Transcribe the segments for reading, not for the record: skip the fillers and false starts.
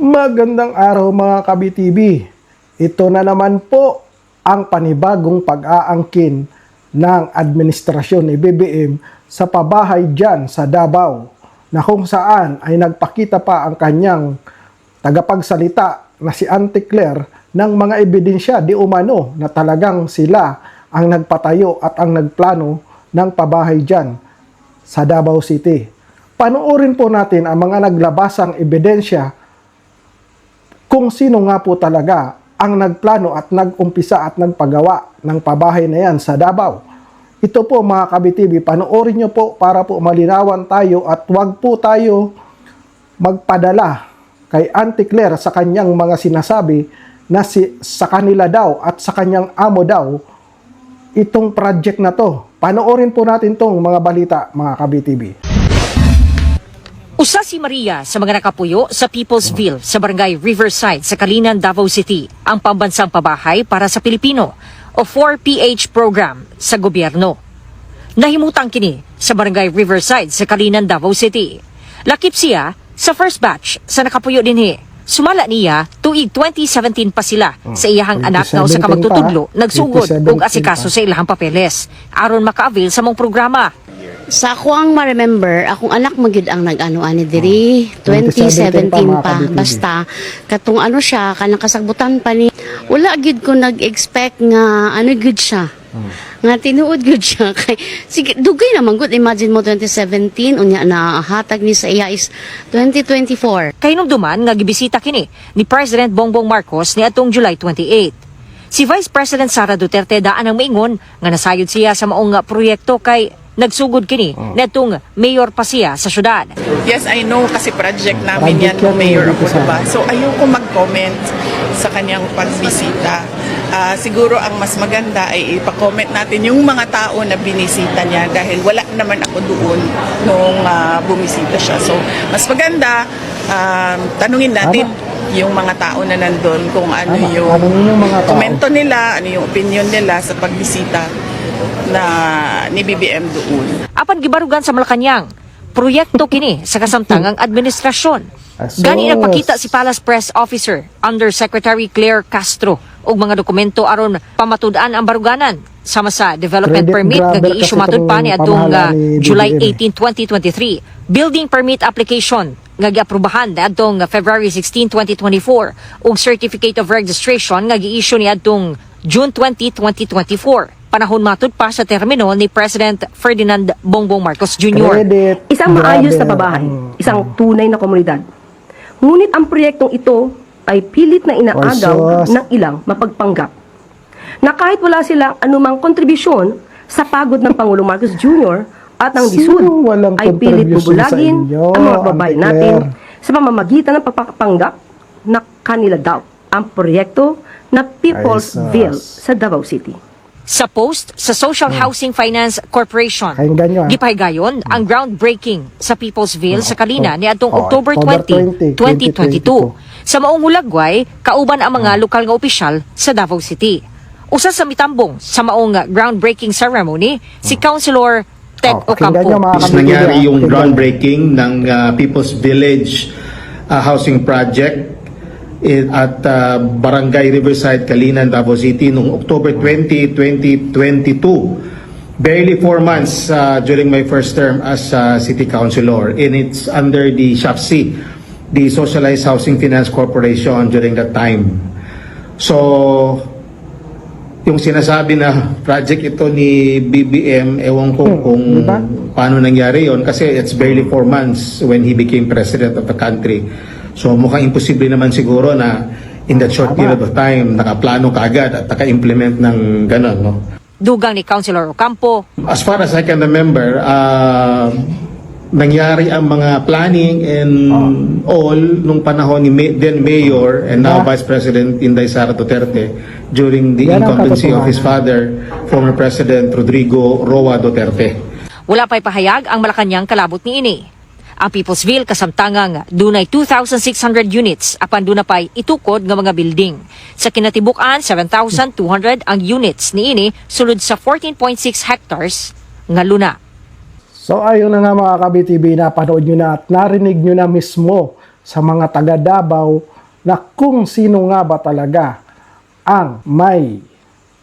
Magandang araw mga Kabi-TV. Ito na naman po ang panibagong pag-aangkin ng administrasyon ni BBM sa pabahay dyan sa Davao na kung saan ay nagpakita pa ang kanyang tagapagsalita na si Auntie Claire ng mga ebidensya di umano na talagang sila ang nagpatayo at ang nagplano ng pabahay dyan sa Davao City. Panoorin po natin ang mga naglabasang ebidensya kung sino nga po talaga ang nagplano at nagumpisa at nagpagawa ng pabahay na yan sa Davao. Ito po mga Kabi-TV, panoorin nyo po para po malinawan tayo at wag po tayo magpadala kay Auntie Claire sa kanyang mga sinasabi na sa kanila daw at sa kanyang amo daw itong project na to. Panoorin po natin tong mga balita mga Kabi-TV. Usa si Maria sa mga nakapuyo sa Peoplesville sa Barangay Riverside sa Kalinan, Davao City, ang pambansang pabahay para sa Pilipino o 4PH program sa gobyerno. Nahimutang kini sa Barangay Riverside sa Kalinan, Davao City. Lakip siya sa first batch sa nakapuyo dinhi. Sumala niya tuig 2017 pa sila sa iyahang anak na usa ka magtutudlo nagsugod og asikaso sa ilahang papeles aron maka-avail sa mong programa. Sa ako ang ma-remember, akong anak magyud ang nag-ano ani diri 2017 pa basta katong ano siya kanang kasagbutan pa ni wala gyud ko nag-expect nga ano gyud siya. Nga tinuod gyud siya kay sige dugay naman gud, imagine mo 2017 unya na hatag ni sa iya is 2024. Kay duman nga gibisita kini ni President Bongbong Marcos ni atong July 28. Si Vice President Sara Duterte daan ang maingon nga nasayod siya sa maong proyekto kay nagsugod kini netong mayor pa siya sa syudad. Yes, I know kasi project namin yan ng mayor ako, diba? So ayoko mag-comment sa kanyang pagbisita. Siguro ang mas maganda ay ipa-comment natin yung mga tao na binisita niya dahil wala naman ako doon nung bumisita siya. So mas maganda tanungin natin yung mga tao na nandun kung ano yung komento nila, ano yung opinion nila sa pagbisita na ni BBM doon. Apan gibarugan sa Malacañang, proyekto kini sa kasamtangang administrasyon. Gani nagpakita si Palace Press Officer Undersecretary Claire Castro og mga dokumento aron pamatud-an ang baruganan sama sa development permit nga gi-issue matud pa ni atong July 18, 2023, building permit application nga giaprubahan adtong February 16, 2024 ug certificate of registration nga gi-issue ni adtong June 20, 2024. Panahon matud pa sa termino ni President Ferdinand Bongbong Marcos Jr. Isang maayos na pabahay, isang tunay na komunidad. Ngunit ang proyektong ito ay pilit na inaagaw ng ilang mapagpanggap. Na kahit wala silang anumang kontribusyon sa pagod ng Pangulong Marcos Jr. at ang disud ay pilit bubulagin ang mga kababayan natin sa pamamagitan ng pagpapanggap na kanila daw ang proyekto na Peoplesville sa Davao City. Sa post sa Social Housing Finance Corporation, gipahigayon ang groundbreaking sa Peoplesville sa Kalina ni adtong October 20, 2022. Sa maong hulagway, kauban ang mga lokal nga opisyal sa Davao City. Usa sa mitambong sa maong groundbreaking ceremony, si Councilor Ted Ocampo. Nangyari yung groundbreaking ng People's Village Housing Project at Barangay Riverside, Kalinan, Davao City noong October 20, 2022. Barely 4 months during my first term as City Councilor, and it's under the SHAFC, the Socialized Housing Finance Corporation during that time. So, yung sinasabi na project ito ni BBM, ewan ko kung paano nangyari yon kasi it's barely 4 months when he became president of the country. So mukhang imposible naman siguro na in that short period of time nakaplano kaagad at naka-implement ng gano'n, no? Dugang ni Councilor Ocampo. As far as I can remember, nangyari ang mga planning and all nung panahon ni then Mayor and now Vice President Inday Sara Duterte during the incumbency of his father, former President Rodrigo Roa Duterte. Wala pa'y pahayag ang Malacañang kalabot ni ini. Ang Peoplesville kasamtangang dunay 2,600 units apan duna pay itukod nga mga building. Sa kinatibuk-an 7,200 ang units niini sulod sa 14.6 hectares nga luna. So ayun na nga mga Kabi-TV, napanood nyo na at narinig nyo na mismo sa mga taga Davao na kung sino nga ba talaga ang may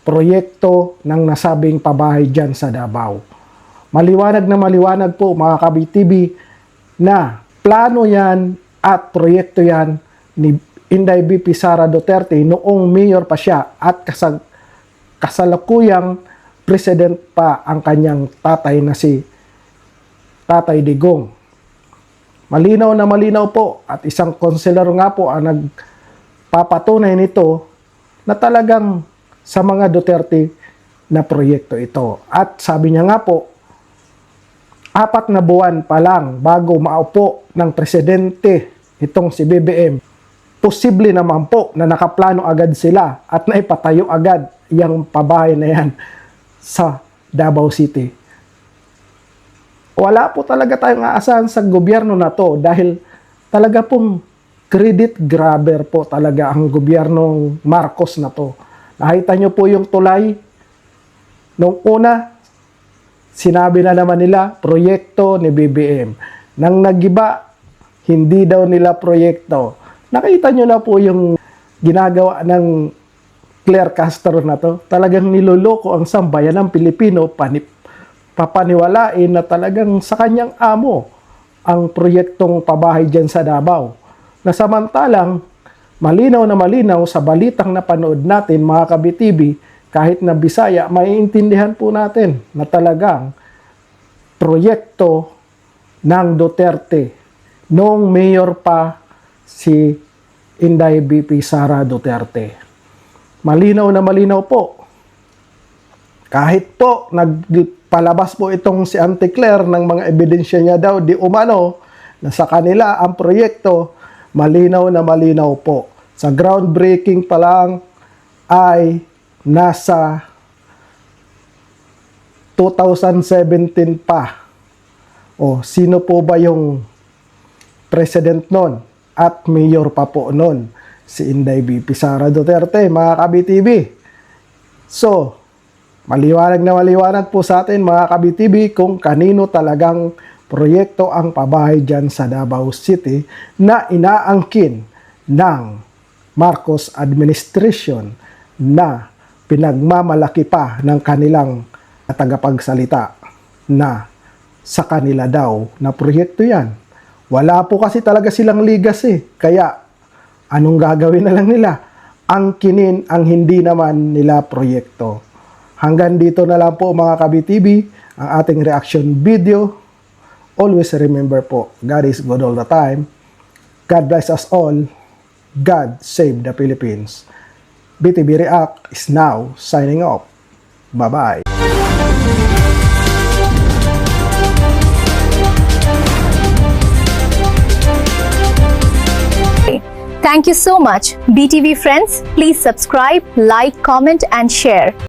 proyekto ng nasabing pabahay dyan sa Davao. Maliwanag na maliwanag po mga ka-BTV na plano yan at proyekto yan ni Inday BP Sara Duterte noong mayor pa siya at kasalukuyang president pa ang kanyang tatay na si Tatay Digong. Malinaw na malinaw po at isang konselor nga po ang nagpapatunay nito na talagang sa mga Duterte na proyekto ito. At sabi niya nga po, 4 na buwan pa lang bago maupo ng presidente itong si BBM, posible naman po na nakaplano agad sila at naipatayo agad yung pabahay na yan sa Davao City. Wala po talaga tayong aasahan sa gobyerno na to dahil talaga pong credit grabber po talaga ang gobyernong Marcos na to. Nakita nyo po yung tulay. Nung una, sinabi na naman nila, proyekto ni BBM. Nang nagiba, hindi daw nila proyekto. Nakita nyo na po yung ginagawa ng Claire Castro na to. Talagang niloloko ang sambayan ng Pilipino, papaniwalain na talagang sa kanyang amo ang proyektong pabahay dyan sa Davao. Na samantalang, malinaw na malinaw sa balitang napanood natin mga ka-BTV, kahit na Bisaya, maiintindihan po natin na talagang proyekto ng Duterte noong mayor pa si Inday BP Sara Duterte. Malinaw na malinaw po. Kahit po nagpalabas po itong si Auntie Claire ng mga ebidensya niya daw di umano na sa kanila ang proyekto, malinaw na malinaw po. Sa groundbreaking pa lang ay nasa 2017 pa. O, sino po ba yung president nun? At mayor pa po nun, si Inday BP Sara Duterte, mga ka-BTV. So, maliwanag na maliwanag po sa atin, mga ka-BTV, kung kanino talagang proyekto ang pabahay dyan sa Davao City na inaangkin ng Marcos administration na pinagmamalaki pa ng kanilang tagapagsalita na sa kanila daw na proyekto yan. Wala po kasi talaga silang legacy. Kaya, anong gagawin na lang nila? Angkinin ang hindi naman nila proyekto. Hanggang dito na lang po mga ka-BTV ang ating reaction video. Always remember po, God is good all the time. God bless us all. God save the Philippines. BTV React is now signing off. Bye-bye. Thank you so much. BTV friends, please subscribe, like, comment and share.